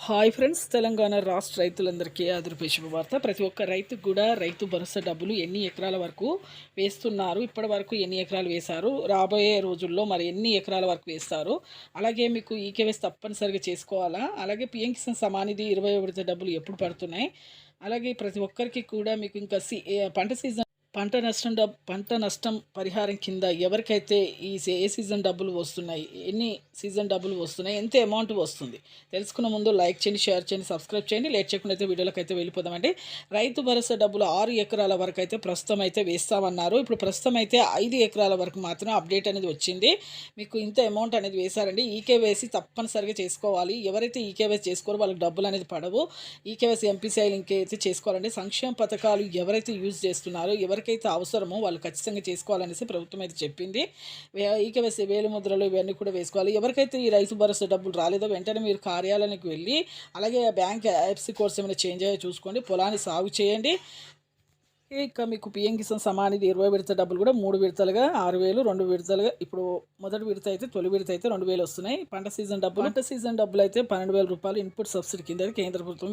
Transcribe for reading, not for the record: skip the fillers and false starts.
Hi friends, Telangana రాష్ట్ర రైతులందరికీ అదృప శుభవార్త. ప్రతి ఒక్క రైతుకు కూడా రైతు భరోసా డబ్బులు ఎన్ని ఎకరాల వరకు వేస్తున్నారు, ఇప్పటి వరకు ఎన్ని ఎకరాలు వేశారు, రాబోయే రోజుల్లో మరి ఎన్ని ఎకరాల వరకు వేస్తారు, అలాగే మీకు ఈకేవైసీ తప్పనిసరిగా చేసుకోవాలా, అలాగే పిఎం కిసాన్ సమానిధి 20 విడత డబ్బులు ఎప్పుడు పడుతున్నాయి, అలాగే ప్రతి ఒక్కరికి కూడా మీకు ఇంకా పంట నష్టం పరిహారం కింద ఎవరికైతే ఏ సీజన్ డబ్బులు వస్తున్నాయి, ఎన్ని సీజన్ డబ్బులు వస్తున్నాయి, ఎంత అమౌంట్ వస్తుంది తెలుసుకున్న ముందు లైక్ చేయండి, షేర్ చేయండి, సబ్స్క్రైబ్ చేయండి. లేట్ చేయకుండా అయితే వీడియోలోకి అయితే వెళ్ళిపోదామండి. రైతు భరోసా డబ్బులు 6 ఎకరాల వరకు అయితే ప్రస్తుతం అయితే వేస్తామన్నారు. ఇప్పుడు ప్రస్తుతం అయితే 5 ఎకరాల వరకు మాత్రం అప్డేట్ అనేది వచ్చింది. మీకు ఇంత అమౌంట్ అనేది వేశారండి. ఈకేవైసీ తప్పనిసరిగా చేసుకోవాలి. ఎవరైతే ఈకేవైసీ చేసుకోరో వాళ్ళకి డబ్బులు అనేది పడవు. ఈకేవైసీ ఎంపీసీఐ లింక్ అయితే చేసుకోవాలండి. సంక్షేమ పథకాలు ఎవరైతే యూజ్ చేస్తున్నారో, ఎవరికైతే అవసరమో వాళ్ళు ఖచ్చితంగా చేసుకోవాలనేసి ప్రభుత్వం అయితే చెప్పింది. ఈకేవైసీ వేలు ముద్రలు ఇవన్నీ కూడా వేసుకోవాలి. ఎవరికైతే ఈ రైతు భరోసా డబ్బులు రాలేదో వెంటనే మీరు కార్యాలయానికి వెళ్ళి, అలాగే బ్యాంక్ ఐఎఫ్ఎస్సి కోడ్స్ ఏమైనా చేంజ్ అయ్యో చూసుకోండి. పొలాన్ని సాగు చేయండి. ఇక మీకు పిఎం కిసాన్ సమానిధి 20 విడత డబ్బులు కూడా 3 విడతలుగా 6,000, 2 విడతలుగా, ఇప్పుడు మొదటి విడత అయితే తొలి విడత అయితే 2,000 వస్తున్నాయి. పంట సీజన్ డబ్బులు అయితే 12,000 రూపాయలు ఇన్పుట్ సబ్సిడీ కింద కేంద్ర ప్రభుత్వం